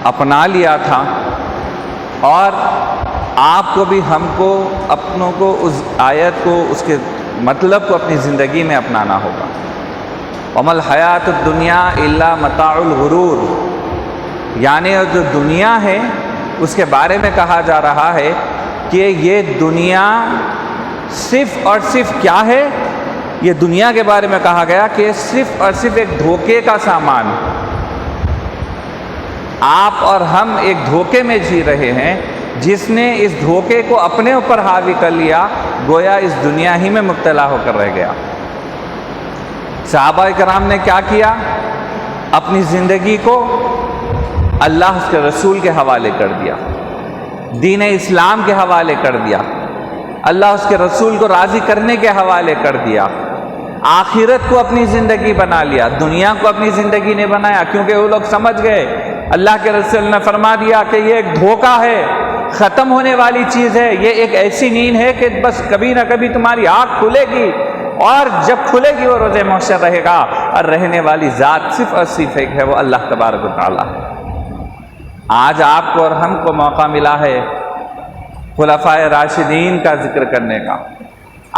اپنا لیا تھا، اور آپ کو بھی ہم کو اپنوں کو اس آیت کو، اس کے مطلب کو اپنی زندگی میں اپنانا ہوگا۔ وَمَا الْحَيَاةُ الدُّنْيَا إِلَّا مَتَاعُ الْغُرُورِ، یعنی جو دنیا ہے اس کے بارے میں کہا جا رہا ہے کہ یہ دنیا صرف اور صرف کیا ہے؟ یہ دنیا کے بارے میں کہا گیا کہ صرف اور صرف ایک دھوکے کا سامان۔ آپ اور ہم ایک دھوکے میں جی رہے ہیں، جس نے اس دھوکے کو اپنے اوپر حاوی کر لیا، گویا اس دنیا ہی میں مبتلا ہو کر رہ گیا۔ صحابہ کرام نے کیا کیا؟ اپنی زندگی کو اللہ اس کے رسول کے حوالے کر دیا، دین اسلام کے حوالے کر دیا، اللہ اس کے رسول کو راضی کرنے کے حوالے کر دیا، آخرت کو اپنی زندگی بنا لیا، دنیا کو اپنی زندگی نہیں بنایا، کیونکہ وہ لوگ سمجھ گئے، اللہ کے رسول نے فرما دیا کہ یہ ایک دھوکہ ہے، ختم ہونے والی چیز ہے، یہ ایک ایسی نیند ہے کہ بس کبھی نہ کبھی تمہاری آنکھ کھلے گی، اور جب کھلے گی وہ روز محشر رہے گا، اور رہنے والی ذات صرف اور صرف ایک ہے، وہ اللہ تبارک و تعالیٰ ہے۔ آج آپ کو اور ہم کو موقع ملا ہے خلفائے راشدین کا ذکر کرنے کا،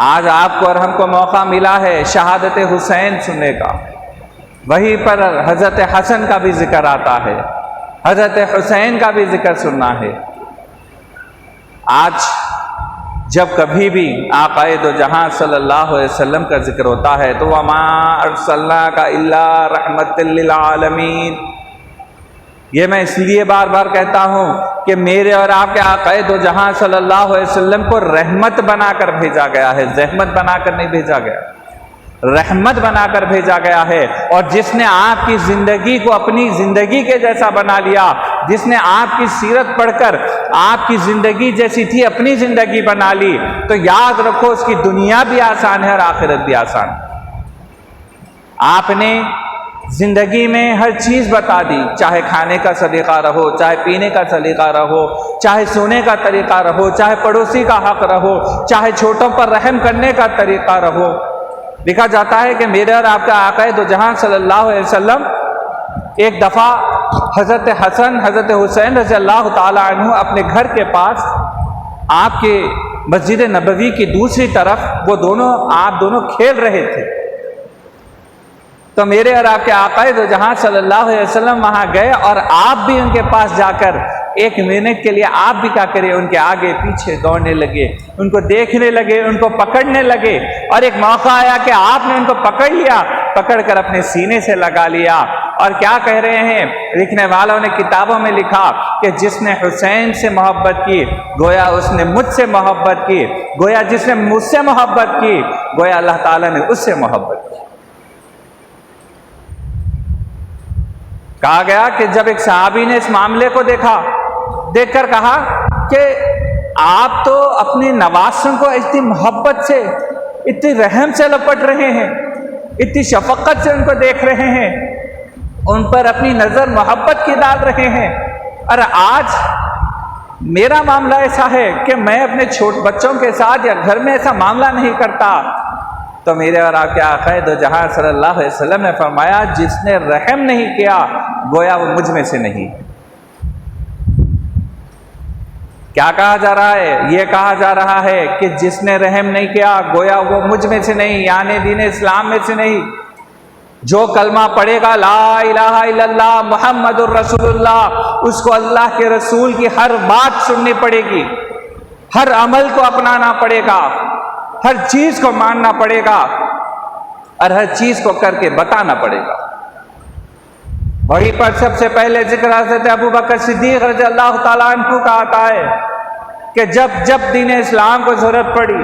آج آپ کو اور ہم کو موقع ملا ہے شہادت حسین سننے کا، وہیں پر حضرت حسن کا بھی ذکر آتا ہے، حضرت حسین کا بھی ذکر سننا ہے۔ آج جب کبھی بھی آقا دو جہاں صلی اللہ علیہ وسلم کا ذکر ہوتا ہے تو وَمَا أَرْسَلْنَاكَ إِلَّا رَحْمَةً لِّلْعَالَمِينَ، یہ میں اس لیے بار بار کہتا ہوں کہ میرے اور آپ کے آقا دو جہاں صلی اللہ علیہ وسلم کو رحمت بنا کر بھیجا گیا ہے، زحمت بنا کر نہیں بھیجا گیا، رحمت بنا کر بھیجا گیا ہے۔ اور جس نے آپ کی زندگی کو اپنی زندگی کے جیسا بنا لیا، جس نے آپ کی سیرت پڑھ کر آپ کی زندگی جیسی تھی اپنی زندگی بنا لی، تو یاد رکھو اس کی دنیا بھی آسان ہے اور آخرت بھی آسان ہے۔ آپ نے زندگی میں ہر چیز بتا دی، چاہے کھانے کا سلیقہ رہو، چاہے پینے کا سلیقہ رہو، چاہے سونے کا طریقہ رہو، چاہے پڑوسی کا حق رہو، چاہے چھوٹوں پر رحم کرنے کا طریقہ رہو۔ لکھا جاتا ہے کہ میرے اور آپ کا آقا دو جہاں صلی اللہ علیہ وسلم ایک دفعہ حضرت حسن حضرت حسین رضی اللہ تعالی عنہ اپنے گھر کے پاس آپ کے مسجد نبوی کی دوسری طرف آپ دونوں کھیل رہے تھے، تو میرے اور آپ کے آقا دو جہاں صلی اللہ علیہ وسلم وہاں گئے، اور آپ بھی ان کے پاس جا کر ایک منٹ کے لیے آپ بھی کیا کرے، ان کے آگے پیچھے دوڑنے لگے، ان کو دیکھنے لگے، ان کو پکڑنے لگے، اور ایک موقع آیا کہ آپ نے ان کو پکڑ لیا، پکڑ کر اپنے سینے سے لگا لیا، اور کیا کہہ رہے ہیں لکھنے والوں نے کتابوں میں لکھا کہ جس نے حسین سے محبت کی گویا اس نے مجھ سے محبت کی، گویا جس نے مجھ سے محبت کی گویا اللہ تعالیٰ نے اس سے محبت کی۔ کہا گیا کہ جب ایک صحابی نے اس معاملے کو دیکھ کر کہا کہ آپ تو اپنے نواسوں کو اتنی محبت سے، اتنی رحم سے لپٹ رہے ہیں، اتنی شفقت سے ان کو دیکھ رہے ہیں، ان پر اپنی نظر محبت کی ڈال رہے ہیں، اور آج میرا معاملہ ایسا ہے کہ میں اپنے چھوٹے بچوں کے ساتھ یا گھر میں ایسا معاملہ نہیں کرتا۔ تو میرے اور آپ کے آقا دو جہاں صلی اللہ علیہ وسلم نے فرمایا جس نے رحم نہیں کیا گویا وہ مجھ میں سے نہیں۔ کیا کہا جا رہا ہے؟ یہ کہا جا رہا ہے کہ جس نے رحم نہیں کیا گویا وہ مجھ میں سے نہیں، یعنی دین اسلام میں سے نہیں۔ جو کلمہ پڑھے گا لا الہ الا اللہ محمد الرسول اللہ، اس کو اللہ کے رسول کی ہر بات سننی پڑے گی، ہر عمل کو اپنانا پڑے گا، ہر چیز کو ماننا پڑے گا، اور ہر چیز کو کر کے بتانا پڑے گا۔ وہیں پر سب سے پہلے ذکر حضرت ابوبکر صدیق رضی اللہ تعالیٰ عنہ کا آتا ہے کہ جب دین اسلام کو ضرورت پڑی،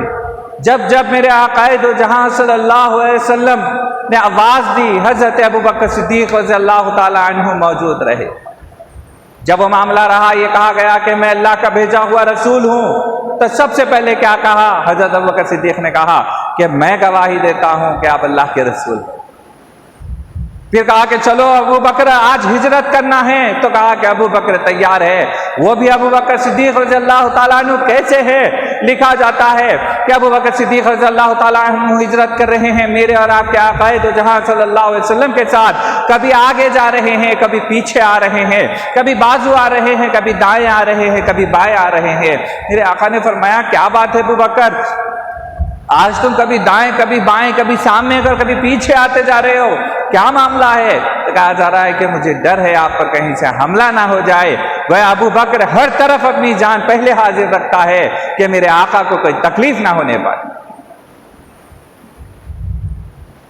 جب میرے آقا دو جہاں صلی اللہ علیہ وسلم نے آواز دی، حضرت ابوبکر صدیق رضی اللہ تعالیٰ عنہ موجود رہے۔ جب وہ معاملہ رہا یہ کہا گیا کہ میں اللہ کا بھیجا ہوا رسول ہوں، تو سب سے پہلے کیا کہا؟ حضرت ابوبکر صدیق نے کہا کہ میں گواہی دیتا ہوں کہ آپ اللہ کے رسول ہیں۔ پھر کہا کہ چلو ابو بکر آج ہجرت کرنا ہے، تو کہا کہ ابو بکر تیار ہے۔ وہ بھی ابو بکر صدیق رضی اللہ تعالیٰ عنہ کیسے ہے لکھا جاتا ہے کہ ابو بکر صدیق رضی اللہ تعالیٰ عنہ ہجرت کر رہے ہیں میرے اور آپ کے آقا دو جہاں صلی اللہ علیہ وسلم کے ساتھ، کبھی آگے جا رہے ہیں، کبھی پیچھے آ رہے ہیں، کبھی بازو آ رہے ہیں، کبھی دائیں آ رہے ہیں، کبھی بائیں آ رہے ہیں۔ میرے آقا نے فرمایا کیا بات ہے ابو بکر، آج تم کبھی دائیں کبھی بائیں کبھی سامنے اور کبھی پیچھے آتے جا رہے ہو، کیا معاملہ ہے؟ کہا جا رہا ہے کہ مجھے ڈر ہے آپ پر کہیں سے حملہ نہ ہو جائے۔ وہ ابو بکر ہر طرف اپنی جان پہلے حاضر رکھتا ہے کہ میرے آقا کو کوئی تکلیف نہ ہونے پائے۔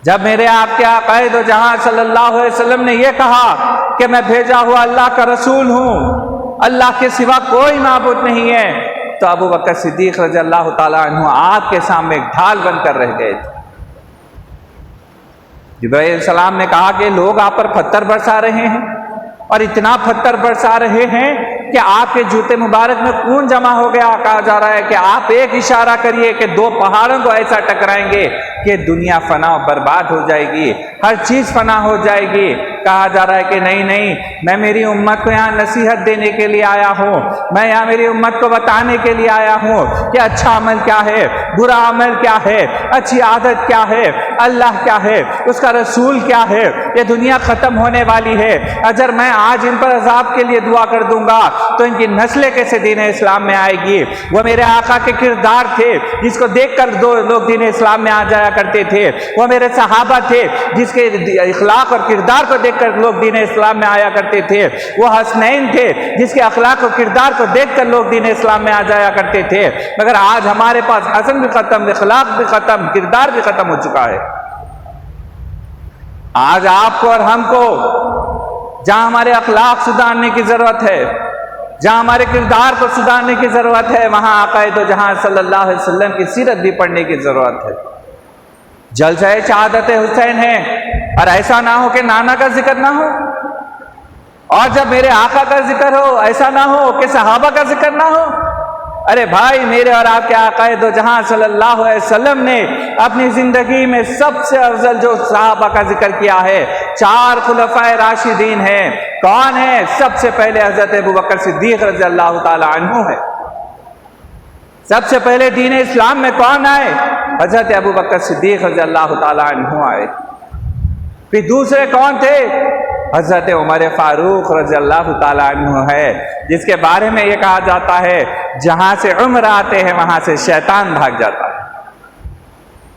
جب میرے آپ کے آقا دو جہاں صلی اللہ علیہ وسلم نے یہ کہا کہ میں بھیجا ہوا اللہ کا رسول ہوں، اللہ کے سوا کوئی معبود نہیں ہے، تو ابو بکر صدیق رضی اللہ تعالیٰ عنہ آپ کے سامنے ایک ڈھال بن کر رہ گئے تھے۔ جبرائیل علیہ السلام نے کہا کہ لوگ آپ پر پتھر برسا رہے ہیں، اور اتنا پتھر برسا رہے ہیں کہ آپ کے جوتے مبارک میں خون جمع ہو گیا۔ کہا جا رہا ہے کہ آپ ایک اشارہ کریے کہ دو پہاڑوں کو ایسا ٹکرائیں گے کہ دنیا فنا و برباد ہو جائے گی، ہر چیز فنا ہو جائے گی۔ کہا جا رہا ہے کہ نہیں، میں میری امت کو یہاں نصیحت دینے کے لیے آیا ہوں، میں یہاں میری امت کو بتانے کے لیے آیا ہوں کہ اچھا عمل کیا ہے، برا عمل کیا ہے، اچھی عادت کیا ہے، اللہ کیا ہے، اس کا رسول کیا ہے۔ یہ دنیا ختم ہونے والی ہے، اگر میں آج ان پر عذاب کے لیے دعا کر دوں گا تو ان کی نسلیں کیسے دین اسلام میں آئے گی؟ وہ میرے آقا کے کردار تھے جس کو دیکھ کر دو لوگ دین اسلام میں آ جایا کرتے تھے، وہ میرے صحابہ تھے جس کے اخلاق اور کردار کو دیکھ کر لوگ دین اسلام میں آیا کرتے تھے، وہ حسنین تھے جس کے اخلاق اور کردار کو دیکھ کر لوگ دین اسلام میں آ جایا کرتے تھے۔ مگر آج ہمارے پاس حسن بھی ختم، اخلاق بھی ختم، کردار بھی ختم ہو چکا ہے۔ آج آپ کو اور ہم کو جہاں ہمارے اخلاق سدھارنے کی ضرورت ہے، جہاں ہمارے کردار کو سدھارنے کی ضرورت ہے، وہاں آقا دو جہاں صلی اللہ علیہ وسلم کی سیرت بھی پڑھنے کی ضرورت ہے۔ جلسہ شہادت حسین ہے، اور ایسا نہ ہو کہ نانا کا ذکر نہ ہو، اور جب میرے آقا کا ذکر ہو ایسا نہ ہو کہ صحابہ کا ذکر نہ ہو۔ ارے بھائی، میرے اور آپ کے آقا دو جہاں صلی اللہ علیہ وسلم نے اپنی زندگی میں سب سے افضل جو صحابہ کا ذکر کیا ہے، 4 خلفائے راشدین ہیں۔ کون ہے؟ سب سے پہلے حضرت ابو بکر صدیق رضی اللہ تعالی عنہ ہے۔ سب سے پہلے دین اسلام میں کون آئے؟ حضرت ابو بکر صدیق رضی اللہ تعالی عنہ آئے۔ پھر دوسرے کون تھے؟ حضرت عمر فاروق رضی اللہ تعالی عنہ ہے، جس کے بارے میں یہ کہا جاتا ہے جہاں سے عمر آتے ہیں وہاں سے شیطان بھاگ جاتا ہے۔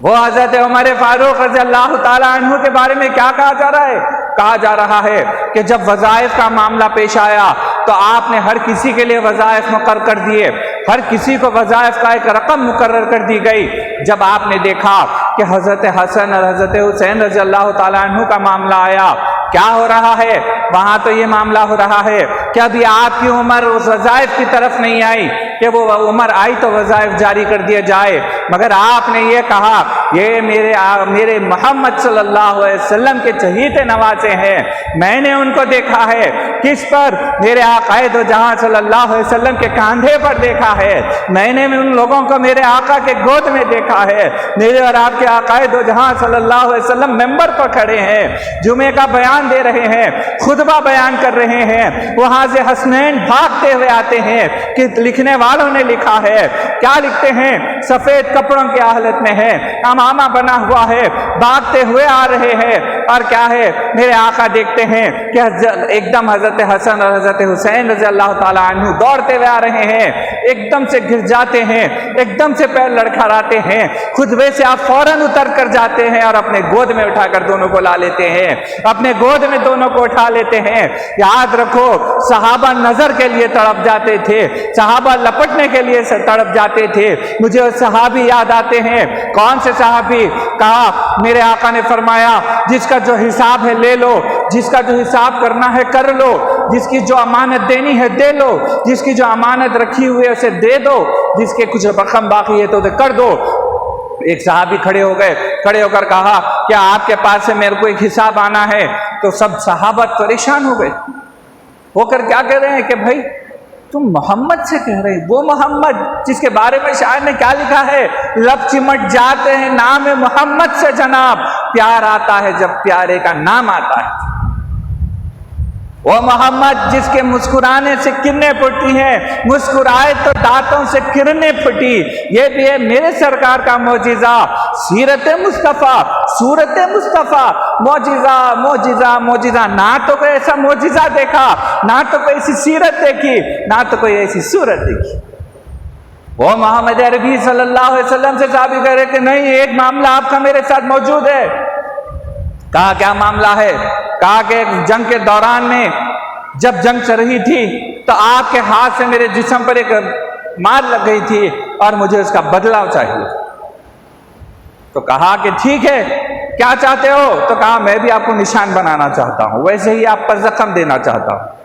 وہ حضرت عمر فاروق رضی اللہ تعالی عنہ کے بارے میں کیا کہا جا رہا ہے؟ کہا جا رہا ہے کہ جب وظائف کا معاملہ پیش آیا تو آپ نے ہر کسی کے لیے وظائف مقرر کر دیے، ہر کسی کو وظائف کا ایک رقم مقرر کر دی گئی۔ جب آپ نے دیکھا کہ حضرت حسن اور حضرت حسین رضی اللہ تعالی عنہ کا معاملہ آیا، کیا ہو رہا ہے وہاں؟ تو یہ معاملہ ہو رہا ہے کہ ابھی آپ کی عمر اس وظائف کی طرف نہیں آئی کہ وہ عمر آئی تو وظائف جاری کر دیا جائے، مگر آپ نے یہ کہا یہ میرے محمد صلی اللہ علیہ وسلم کے چہیتے نوازے ہیں، میں نے ان کو دیکھا ہے کس پر؟ میرے آقا دو جہاں صلی اللہ علیہ وسلم کے کاندھے پر دیکھا ہے، میں نے ان لوگوں کو میرے آقا کے گود میں دیکھا ہے۔ میرے اور آپ کے آقا دو جہاں صلی اللہ علیہ وسلم ممبر پر کھڑے ہیں، جمعے کا بیان دے رہے ہیں، خطبہ بیان کر رہے ہیں، وہاں سے حسنین بھاگتے ہوئے آتے ہیں کہ لکھنے والوں نے لکھا ہے، کیا لکھتے ہیں؟ سفید کپڑوں کی حالت میں ہے، امامہ بنا ہوا ہے، بھاگتے ہوئے آ رہے ہیں، اور کیا ہے؟ میرے آقا دیکھتے ہیں کہ ایک دم حضرت حسن اور حضرت حسین رضی اللہ تعالیٰ عنہ دوڑتے ہوئے آ رہے ہیں، ایک دم سے گر جاتے ہیں، ایک دم سے پیر لڑکھڑاتے ہیں، خطبے سے آپ فوراً اتر کر جاتے ہیں اور اپنے گود میں اٹھا کر دونوں کو لا لیتے ہیں، اپنے گود میں دونوں کو اٹھا لیتے ہیں۔ یاد رکھو، صحابہ نظر کے لیے تڑپ جاتے تھے، صحابہ لپٹنے کے لیے تڑپ جاتے تھے۔ مجھے صحابی یاد آتے ہیں۔ کون سے صحابی؟ کہا میرے آقا نے فرمایا جس کا جو حساب ہے لے لو، جس کا جو حساب کرنا ہے کر لو، جس کی جو امانت دینی ہے دے لو، جس کی جو امانت رکھی ہوئی ہے اسے دے دو، جس کے کچھ رقم باقی ہے تو اسے کر دو۔ ایک صحابی کھڑے ہو گئے، کھڑے ہو کر کہا کیا آپ کے پاس سے میرے کو ایک حساب آنا ہے؟ تو سب صحابہ پریشان ہو گئے، ہو کر کیا کہہ رہے ہیں کہ بھائی تم محمد سے کہہ رہے ہیں، وہ محمد جس کے بارے میں شاعر نے کیا لکھا ہے؟ لب چمٹ جاتے ہیں نام محمد سے جناب، پیار آتا ہے جب پیارے کا نام آتا ہے۔ وہ محمد جس کے مسکرانے سے کرنیں پھٹتی ہیں، مسکرائے تو دانتوں سے کرنیں پھٹی، یہ بھی ہے میرے سرکار کا معجزہ، سیرت مصطفیٰ، صورت مصطفیٰ، معجزہ معجزہ معجزہ۔ نہ تو کوئی ایسا معجزہ دیکھا، نہ تو کوئی ایسی سیرت دیکھی، نہ تو کوئی ایسی صورت دیکھی۔ وہ محمد عربی صلی اللہ علیہ وسلم سے صحابی کہہ رہے کہ نہیں، ایک معاملہ آپ کا میرے ساتھ موجود ہے۔ کہا کیا معاملہ ہے؟ کہا کہ جنگ کے دوران میں جب جنگ چل رہی تھی تو آپ کے ہاتھ سے میرے جسم پر ایک مار لگ گئی تھی اور مجھے اس کا بدلہ چاہیے۔ تو کہا کہ ٹھیک ہے، کیا چاہتے ہو؟ تو کہا میں بھی آپ کو نشان بنانا چاہتا ہوں، ویسے ہی آپ پر زخم دینا چاہتا ہوں۔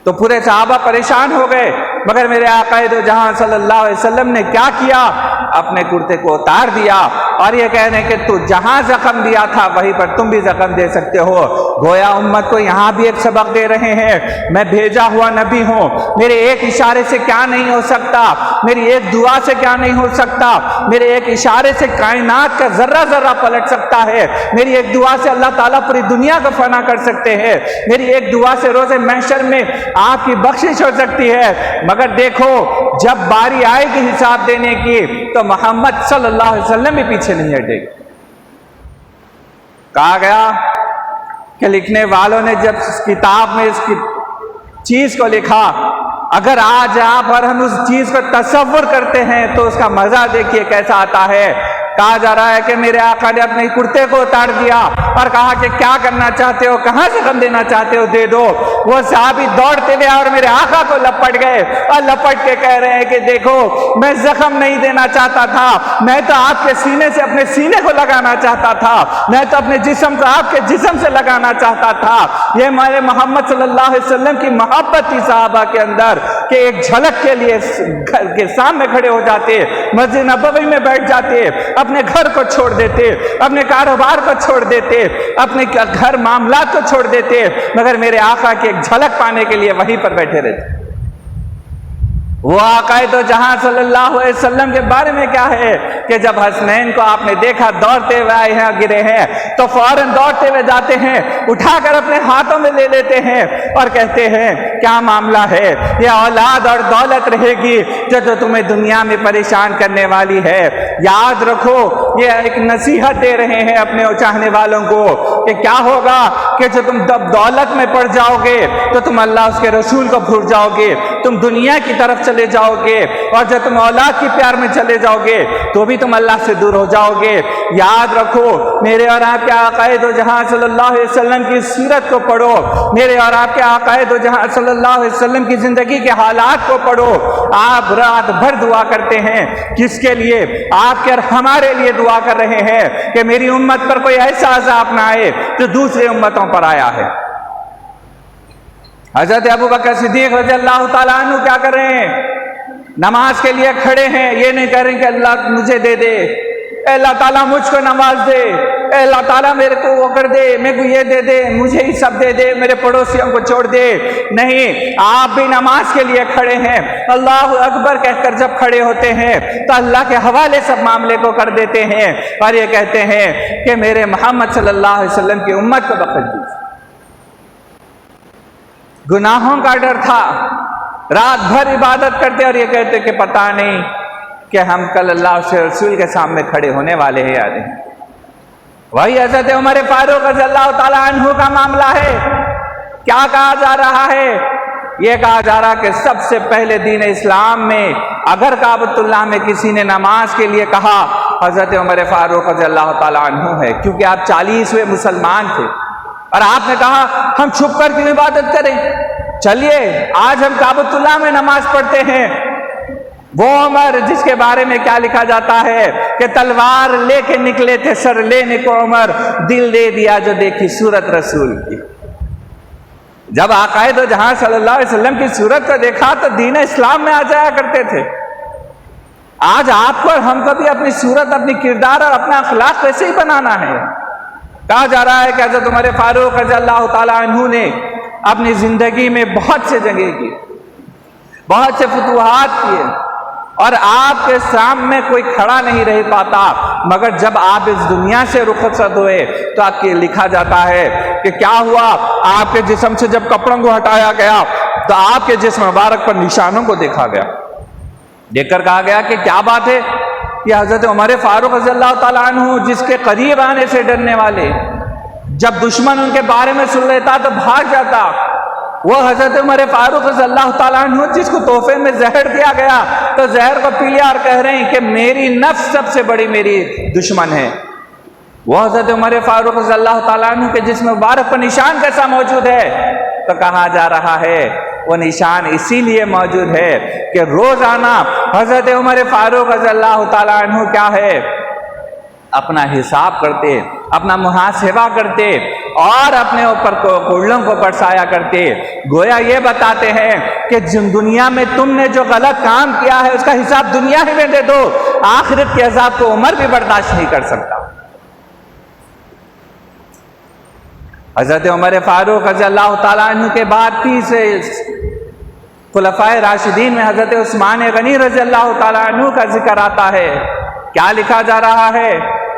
تو پورے صحابہ پریشان ہو گئے، مگر میرے آقا دو جہاں صلی اللہ علیہ وسلم نے کیا کیا؟ اپنے کرتے کو اتار دیا اور یہ کہنے کہ تو جہاں زخم دیا تھا وہیں پر تم بھی زخم دے سکتے ہو۔ گویا امت کو یہاں بھی ایک سبق دے رہے ہیں، میں بھیجا ہوا نبی ہوں، میرے ایک اشارے سے کیا نہیں ہو سکتا، میری ایک دعا سے کیا نہیں ہو سکتا، میرے ایک اشارے سے کائنات کا ذرہ ذرہ پلٹ سکتا ہے، میری ایک دعا سے اللہ تعالیٰ پوری دنیا کو فنا کر سکتے ہیں، میری ایک دعا سے روز محشر میں آپ کی بخشش ہو سکتی ہے۔ مگر دیکھو جب باری آئے گی حساب دینے کی تو محمد صلی اللہ علیہ وسلم بھی پیچھے نہیں ہٹے گا۔ کہا گیا کہ لکھنے والوں نے جب اس کتاب میں اس کی چیز کو لکھا، اگر آج آپ اور ہم اس چیز کو تصور کرتے ہیں تو اس کا مزہ دیکھیے کیسا آتا ہے۔ کہا جا رہا ہے کہ میرے آقا نے اپنے کرتے کو اتار دیا اور کہا کہ کیا کرنا چاہتے ہو، کہاں زخم دینا چاہتے ہو، دے دو۔ وہ صحابی دوڑتے ہوئے اور میرے آقا کو لپٹ گئے اور لپٹ کے کہہ رہے ہیں کہ دیکھو میں زخم نہیں دینا چاہتا تھا، میں تو آپ کے سینے سے اپنے سینے کو لگانا چاہتا تھا، میں تو اپنے جسم کو آپ کے جسم سے لگانا چاہتا تھا۔ یہ ہمارے محمد صلی اللہ علیہ وسلم کی محبت تھی صحابہ کے اندر کہ ایک جھلک کے لیے گھر کے سامنے کھڑے ہو جاتے، مسجد نبوی میں بیٹھ جاتے، اپنے گھر کو چھوڑ دیتے، اپنے کاروبار کو چھوڑ دیتے، اپنے گھر معاملات کو چھوڑ دیتے، مگر میرے آقا کی ایک جھلک پانے کے لیے وہیں پر بیٹھے رہتے۔ وہ آقا دو جہاں صلی اللہ علیہ وسلم کے بارے میں کیا ہے کہ جب حسنین کو آپ نے دیکھا دوڑتے ہوئے آئے ہیں، گرے ہیں، تو فوراً دوڑتے ہوئے جاتے ہیں، اٹھا کر اپنے ہاتھوں میں لے لیتے ہیں اور کہتے ہیں کیا معاملہ ہے؟ یہ اولاد اور دولت رہے گی جو تمہیں دنیا میں پریشان کرنے والی ہے۔ یاد رکھو یہ ایک نصیحت دے رہے ہیں اپنے چاہنے والوں کو کہ کیا ہوگا کہ جو تم دولت میں پڑ جاؤ گے تو تم اللہ اس کے رسول کو بھول جاؤ گے، تم دنیا کی طرف چلے جاؤ گے، اور جب تم اولاد کی پیار میں چلے جاؤ گے تو بھی تم اللہ سے دور ہو جاؤ گے۔ یاد رکھو میرے اور آپ کے آقا دو جہاں صلی اللہ علیہ وسلم کی سیرت کو پڑھو، میرے اور آپ کے آقا دو جہاں صلی اللہ علیہ وسلم کی زندگی کے حالات کو پڑھو۔ آپ رات بھر دعا کرتے ہیں، کس کے لیے؟ آپ کے اور ہمارے لیے دعا کر رہے ہیں کہ میری امت پر کوئی ایسا عذاب نہ آئے جو دوسرے امتوں پر آیا ہے۔ حضرت ابوبکر صدیق رضی اللہ تعالیٰ عنہ کیا کر رہے ہیں؟ نماز کے لیے کھڑے ہیں، یہ نہیں کہہ رہے کہ اللہ مجھے دے دے، اے اللہ تعالیٰ مجھ کو نماز دے، اے اللہ تعالیٰ میرے کو وہ کر دے، میرے کو یہ دے دے، مجھے ہی سب دے دے، میرے پڑوسیوں کو چھوڑ دے۔ نہیں، آپ بھی نماز کے لیے کھڑے ہیں، اللہ اکبر کہہ کر جب کھڑے ہوتے ہیں تو اللہ کے حوالے سب معاملے کو کر دیتے ہیں اور یہ کہتے ہیں کہ میرے محمد صلی اللہ علیہ وسلم کی امت کو بخش دیجیے۔ گناہوں کا ڈر تھا، رات بھر عبادت کرتے اور یہ کہتے کہ پتہ نہیں کہ ہم کل اللہ سے رسول کے سامنے کھڑے ہونے والے ہیں یا نہیں۔ وہی حضرت عمر فاروق رضی اللہ تعالیٰ عنہ کا معاملہ ہے۔ کیا کہا جا رہا ہے؟ یہ کہا جا رہا کہ سب سے پہلے دین اسلام میں اگر کعبۃ اللہ میں کسی نے نماز کے لیے کہا، حضرت عمر فاروق رضی اللہ تعالیٰ عنہ ہے، کیونکہ آپ 40ویں مسلمان تھے اور آپ نے کہا ہم چھپ کر کیوں عبادت کریں، چلیے آج ہم کعبۃ اللہ میں نماز پڑھتے ہیں۔ وہ عمر جس کے بارے میں کیا لکھا جاتا ہے کہ تلوار لے کے نکلے تھے سر لینے کو عمر، دل دے دیا جو دیکھی صورت رسول کی۔ جب آقا دو جہاں صلی اللہ علیہ وسلم کی صورت کو دیکھا تو دین اسلام میں آ جایا کرتے تھے۔ آج آپ کو اور ہم کو بھی اپنی صورت، اپنی کردار اور اپنا اخلاق ویسے ہی بنانا ہے۔ کہا جا رہا ہے کہ حضرت عمر فاروق رضی اللہ تعالیٰ عنہ نے اپنی زندگی میں بہت سے جنگیں کی، بہت سے فتوحات کیے، اور آپ کے سامنے کوئی کھڑا نہیں رہ پاتا، مگر جب آپ اس دنیا سے رخصت ہوئے تو آپ کے لکھا جاتا ہے کہ کیا ہوا، آپ کے جسم سے جب کپڑوں کو ہٹایا گیا تو آپ کے جسم مبارک پر نشانوں کو دیکھا گیا، دیکھ کر کہا گیا کہ کیا بات ہے، کہ حضرت عمر فاروق رضی اللہ تعالیٰ عنہ جس کے قریب آنے سے ڈرنے والے، جب دشمن ان کے بارے میں سن لیتا تو بھاگ جاتا، وہ حضرت عمر فاروق رضی اللہ تعالیٰ عنہ جس کو تحفے میں زہر دیا گیا تو زہر کو پی لیا اور کہہ رہے ہیں کہ میری نفس سب سے بڑی میری دشمن ہے، وہ حضرت عمر فاروق رضی اللہ تعالیٰ عنہ کے جسم مبارک پر نشان کیسا موجود ہے، تو کہا جا رہا ہے وہ نشان اسی لیے موجود ہے کہ روزانہ حضرت عمر فاروق رضی اللہ تعالیٰ عنہ کیا ہے، اپنا حساب کرتے، اپنا محاسبہ کرتے اور اپنے اوپر کوڑلوں کو برسایا کرتے، گویا یہ بتاتے ہیں کہ دنیا میں تم نے جو غلط کام کیا ہے اس کا حساب دنیا ہی میں دے دو، آخرت کے عذاب کو عمر بھی برداشت نہیں کر سکتا۔ حضرت عمر فاروق رضی اللہ تعالیٰ عنہ کے بعد تیسرے خلفائے راشدین میں حضرت عثمان غنی رضی اللہ تعالیٰ عنہ کا ذکر آتا ہے، کیا لکھا جا رہا ہے،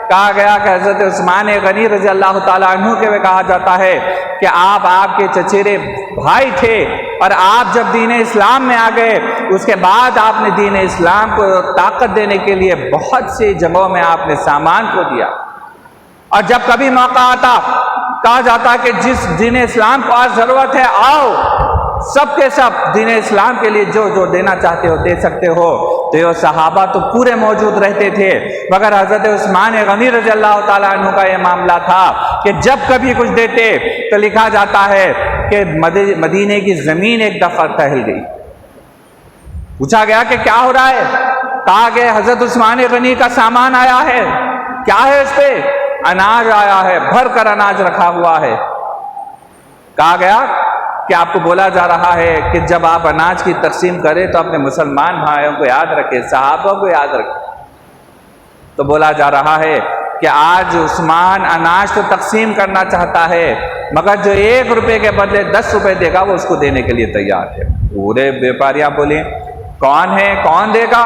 کہا گیا کہ حضرت عثمان غنی رضی اللہ تعالیٰ عنہ کے کہا جاتا ہے کہ آپ کے چچیرے بھائی تھے، اور آپ جب دین اسلام میں آ گئے اس کے بعد آپ نے دین اسلام کو طاقت دینے کے لیے بہت سی جگہوں میں آپ نے سامان کو دیا، اور جب کبھی موقع آتا کہا جاتا کہ جس دین اسلام کو آج ضرورت ہے آؤ، سب کے سب دین اسلام کے لیے جو جو دینا چاہتے ہو دے سکتے ہو، تو یہ صحابہ تو پورے موجود رہتے تھے، مگر حضرت عثمان غنی رضی اللہ تعالیٰ عنہ کا یہ معاملہ تھا کہ جب کبھی کچھ دیتے تو لکھا جاتا ہے کہ مدینے کی زمین ایک دفعہ ٹہل گئی۔ پوچھا گیا کہ کیا ہو رہا ہے، کہا کہ حضرت عثمان غنی کا سامان آیا ہے، کیا ہے اس پہ، اناج آیا ہے، بھر کر اناج رکھا ہوا ہے۔ کہا گیا کہ آپ کو بولا جا رہا ہے کہ جب آپ اناج کی تقسیم کریں تو اپنے مسلمان بھائیوں کو یاد رکھیں، صحابہ کو یاد رکھیں، تو بولا جا رہا ہے کہ آج عثمان اناج تو تقسیم کرنا چاہتا ہے، مگر جو 1 روپے کے بدلے 10 روپے دے گا وہ اس کو دینے کے لیے تیار ہے۔ پورے بیپاریاں بولیں کون ہے، کون دے گا،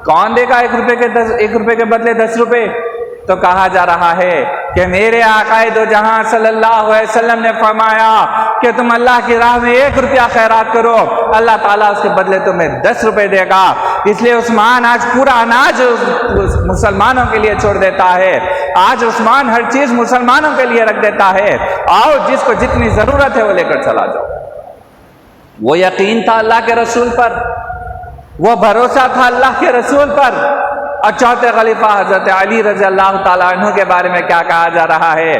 کون دے گا 1 روپے کے بدلے 10 روپے، تو کہا جا رہا ہے کہ میرے آقا دو جہاں صلی اللہ علیہ وسلم نے فرمایا کہ تم اللہ کی راہ میں 1 روپیہ خیرات کرو، اللہ تعالیٰ اس کے بدلے تمہیں 10 روپے دے گا۔ اس لیے عثمان آج پورا اناج مسلمانوں کے لیے چھوڑ دیتا ہے، آج عثمان ہر چیز مسلمانوں کے لیے رکھ دیتا ہے، آؤ جس کو جتنی ضرورت ہے وہ لے کر چلا جاؤ۔ وہ یقین تھا اللہ کے رسول پر، وہ بھروسہ تھا اللہ کے رسول پر۔ اور چوتھے خلیفہ حضرت علی رضی اللہ تعالیٰ عنہ کے بارے میں کیا کہا جا رہا ہے،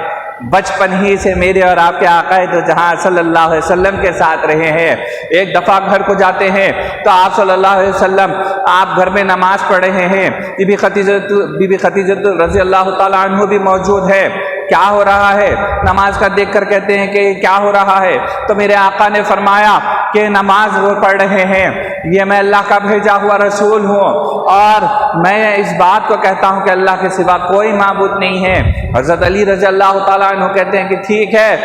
بچپن ہی سے میرے اور آپ کے آقا دو جہاں صلی اللہ علیہ وسلم کے ساتھ رہے ہیں۔ ایک دفعہ گھر کو جاتے ہیں تو آپ صلی اللہ علیہ وسلم آپ گھر میں نماز پڑھ رہے ہیں، بی بی خدیجہ رضی اللہ تعالیٰ عنہ بھی موجود ہے، کیا ہو رہا ہے، نماز کا دیکھ کر کہتے ہیں کہ کیا ہو رہا ہے، تو میرے آقا نے فرمایا کہ نماز وہ پڑھ رہے ہیں، یہ میں اللہ کا بھیجا ہوا رسول ہوں اور میں اس بات کو کہتا ہوں کہ اللہ کے سوا کوئی معبود نہیں ہے۔ حضرت علی رضی اللہ تعالیٰ عنہ کہتے ہیں کہ ٹھیک ہے۔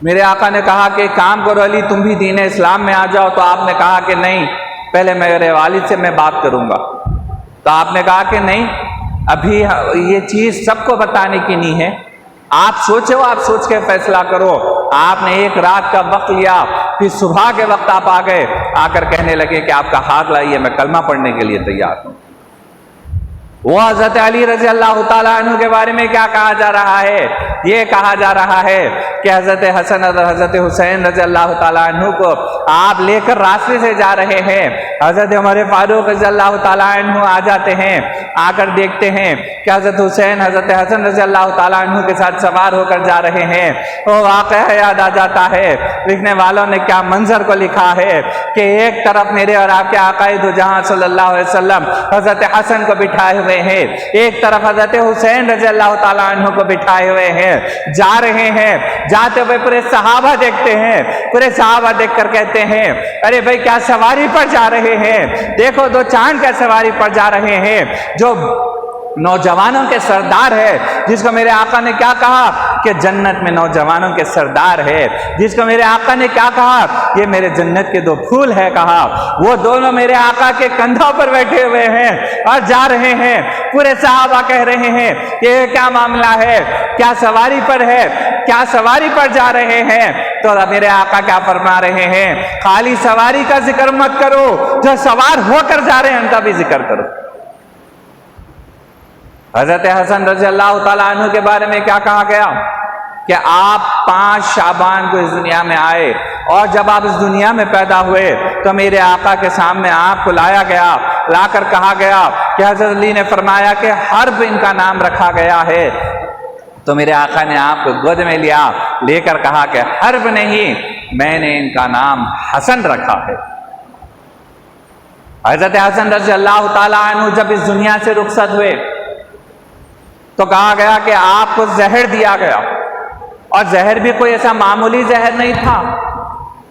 میرے آقا نے کہا کہ کام کرو علی تم بھی دین اسلام میں آ جاؤ، تو آپ نے کہا کہ نہیں، پہلے میرے والد سے میں بات کروں گا۔ تو آپ نے کہا کہ نہیں، ابھی یہ چیز سب کو بتانے کی نہیں ہے، آپ سوچو، آپ سوچ کے فیصلہ کرو۔ آپ نے 1 رات کا وقت لیا، پھر صبح کے وقت آپ آ گئے، آ کر کہنے لگے کہ آپ کا ہاتھ لائیے، میں کلمہ پڑھنے کے لیے تیار ہوں۔ وہ حضرت علی رضی اللہ تعالیٰ عنہ کے بارے میں کیا کہا جا رہا ہے، یہ کہا جا رہا ہے کہ حضرت حسن اور حضرت حسین رضی اللہ تعالیٰ عنہ کو آپ لے کر راستے سے جا رہے ہیں، حضرت عمر فاروق رضی اللہ تعالیٰ عنہ آ جاتے ہیں، آ کر دیکھتے ہیں کہ حضرت حسین حضرت حسن رضی اللہ تعالیٰ عنہ کے ساتھ سوار ہو کر جا رہے ہیں۔ وہ واقعہ یاد آ جاتا ہے، لکھنے والوں نے کیا منظر کو لکھا ہے کہ ایک طرف میرے اور آپ کے آقا دو جہاں صلی اللہ علیہ وسلم حضرت حسن کو بٹھائے ہوئے ہیں، ایک طرف حضرت حسین رضی اللہ تعالیٰ عنہ کو بٹھائے ہوئے ہیں، جا رہے ہیں، جاتے ہوئے پورے صحابہ دیکھتے ہیں، پورے صحابہ دیکھ کر کہتے ہیں ارے بھائی کیا سواری پر جا رہے ہیں، دیکھو 2 چاند کیا سواری پر جا رہے ہیں، جو نوجوانوں کے سردار ہے، جس کو میرے آقا نے کیا کہا کہ جنت میں نوجوانوں کے سردار ہے، جس کو میرے آقا نے کیا کہا یہ میرے جنت کے 2 پھول ہے کہا، وہ دونوں میرے آقا کے کندھوں پر بیٹھے ہوئے ہیں اور جا رہے ہیں۔ پورے صحابہ کہہ رہے ہیں کہ یہ کیا معاملہ ہے، کیا سواری پر ہے، کیا سواری پر جا رہے ہیں؟ تو میرے آقا کیا فرما رہے ہیں، خالی سواری کا ذکر مت کرو، جو سوار ہو کر جا رہے ہیں ان کا بھی ذکر کرو۔ حضرت حسن رضی اللہ تعالیٰ عنہ کے بارے میں کیا کہا گیا کہ آپ 5 شعبان کو اس دنیا میں آئے، اور جب آپ اس دنیا میں پیدا ہوئے تو میرے آقا کے سامنے آپ کو لایا گیا، لا کر کہا گیا کہ حضرت علی نے فرمایا کہ حرب ان کا نام رکھا گیا ہے، تو میرے آقا نے آپ کو گود میں لیا، لے کر کہا کہ حرب نہیں، میں نے ان کا نام حسن رکھا ہے۔ حضرت حسن رضی اللہ تعالیٰ عنہ جب اس دنیا سے رخصت ہوئے تو کہا گیا کہ آپ کو زہر دیا گیا، اور زہر بھی کوئی ایسا معمولی زہر نہیں تھا۔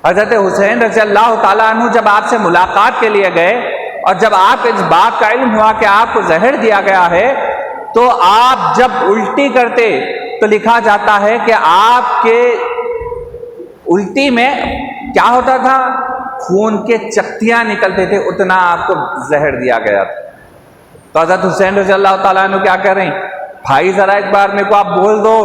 حضرت حسین رضی اللہ تعالیٰ عنہ جب آپ سے ملاقات کے لیے گئے، اور جب آپ کو اس بات کا علم ہوا کہ آپ کو زہر دیا گیا ہے، تو آپ جب الٹی کرتے تو لکھا جاتا ہے کہ آپ کے الٹی میں کیا ہوتا تھا، خون کے چکتیاں نکلتے تھے، اتنا آپ کو زہر دیا گیا تھا۔ تو حضرت حسین رضی اللہ تعالیٰ عنہ کیا کہہ رہے ہیں، بھائی ذرا ایک بار میرے کو آپ بول دو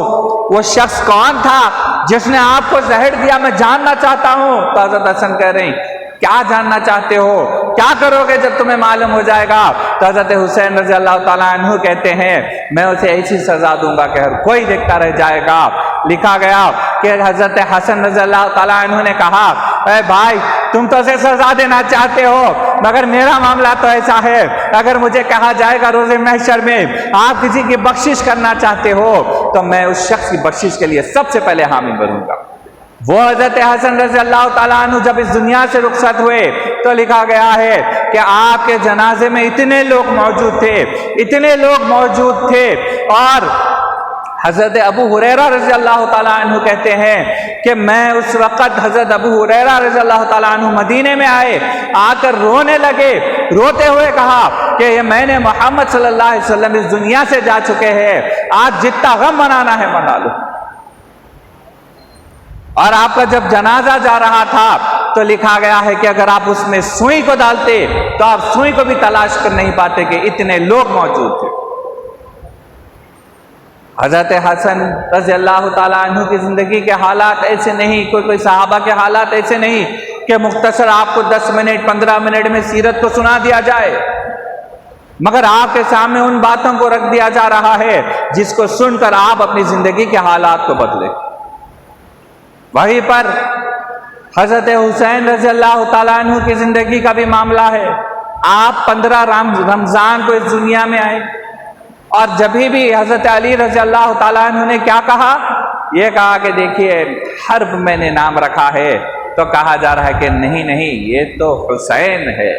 وہ شخص کون تھا جس نے آپ کو زہر دیا، میں جاننا چاہتا ہوں۔ تو حضرت حسن کہہ رہے ہیں کیا جاننا چاہتے ہو، کیا کرو گے جب تمہیں معلوم ہو جائے گا؟ تو حضرت حسین رضی اللہ تعالیٰ عنہ کہتے ہیں میں اسے ایسی سزا دوں گا کہ ہر کوئی دیکھتا رہ جائے گا۔ لکھا گیا کہ حضرت حسن رضی اللہ تعالیٰ عنہ نے کہا اے بھائی تم تو اسے سزا دینا چاہتے ہو، مگر میرا معاملہ تو ایسا ہے، اگر مجھے کہا جائے گا روز محشر میں آپ کسی کی بخشش کرنا چاہتے ہو تو میں اس شخص کی بخشش کے لیے سب سے پہلے حامی بنوں گا۔ وہ حضرت حسن رضی اللہ تعالیٰ عنہ جب اس دنیا سے رخصت ہوئے تو لکھا گیا ہے کہ آپ کے جنازے میں اتنے لوگ موجود تھے، اتنے لوگ موجود تھے، اور حضرت ابو ہریرہ رضی اللہ تعالیٰ عنہ کہتے ہیں کہ میں اس وقت حضرت ابو ہریرہ رضی اللہ تعالیٰ عنہ مدینے میں آئے، آ کر رونے لگے، روتے ہوئے کہا کہ یہ میں نے محمد صلی اللہ علیہ وسلم اس دنیا سے جا چکے ہیں، آج جتنا غم منانا ہے منا لو۔ اور آپ کا جب جنازہ جا رہا تھا تو لکھا گیا ہے کہ اگر آپ اس میں سوئی کو ڈالتے تو آپ سوئی کو بھی تلاش کر نہیں پاتے کہ اتنے لوگ موجود تھے۔ حضرت حسن رضی اللہ تعالیٰ عنہ کی زندگی کے حالات ایسے نہیں، کوئی صحابہ کے حالات ایسے نہیں کہ مختصر آپ کو 10 منٹ 15 منٹ میں سیرت کو سنا دیا جائے، مگر آپ کے سامنے ان باتوں کو رکھ دیا جا رہا ہے جس کو سن کر آپ اپنی زندگی کے حالات کو بدلے۔ وہیں پر حضرت حسین رضی اللہ تعالیٰ عنہ کی زندگی کا بھی معاملہ ہے۔ آپ 15 رمضان کو اس دنیا میں آئے، اور جب بھی حضرت علی رضی اللہ تعالیٰ عنہ نے کیا کہا، یہ کہا کہ دیکھیے حرب میں نے نام رکھا ہے، تو کہا جا رہا ہے کہ نہیں نہیں یہ تو حسین ہے۔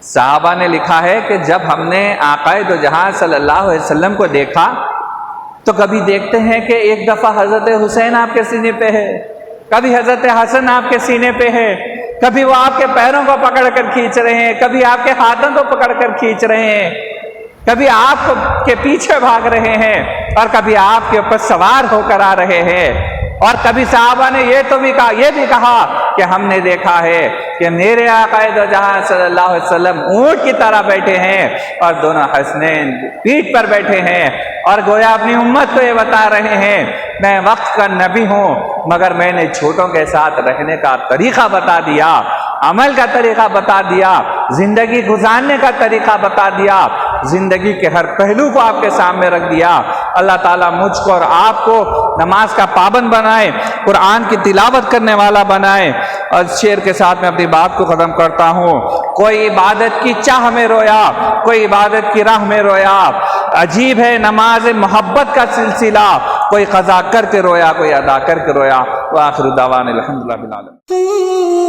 صحابہ نے لکھا ہے کہ جب ہم نے آقائے دو جہاں صلی اللہ علیہ وسلم کو دیکھا تو کبھی دیکھتے ہیں کہ ایک دفعہ حضرت حسین آپ کے سینے پہ ہے، کبھی حضرت حسن آپ کے سینے پہ ہے، کبھی وہ آپ کے پیروں کو پکڑ کر کھینچ رہے ہیں، کبھی آپ کے ہاتھوں کو پکڑ کر کھینچ رہے ہیں، کبھی آپ کے پیچھے بھاگ رہے ہیں، اور کبھی آپ کے اوپر سوار ہو کر آ رہے ہیں۔ اور کبھی صحابہ نے یہ بھی کہا کہ ہم نے دیکھا ہے کہ میرے آقا دو جہاں صلی اللہ علیہ وسلم اونٹ کی طرح بیٹھے ہیں اور دونوں حسنین پیٹھ پر بیٹھے ہیں، اور گویا اپنی امت کو یہ بتا رہے ہیں میں وقت کا نبی ہوں، مگر میں نے چھوٹوں کے ساتھ رہنے کا طریقہ بتا دیا، عمل کا طریقہ بتا دیا، زندگی گزارنے کا طریقہ بتا دیا، زندگی کے ہر پہلو کو آپ کے سامنے رکھ دیا۔ اللہ تعالیٰ مجھ کو اور آپ کو نماز کا پابند بنائے، قرآن کی تلاوت کرنے والا بنائے۔ اور شعر کے ساتھ میں اپنی بات کو ختم کرتا ہوں۔ کوئی عبادت کی چاہ میں رویا، کوئی عبادت کی راہ میں رویا، عجیب ہے نماز محبت کا سلسلہ، کوئی قضا کر کے رویا، کوئی ادا کر کے رویا۔ وآخر دعوانا الحمدللہ رب العالمین۔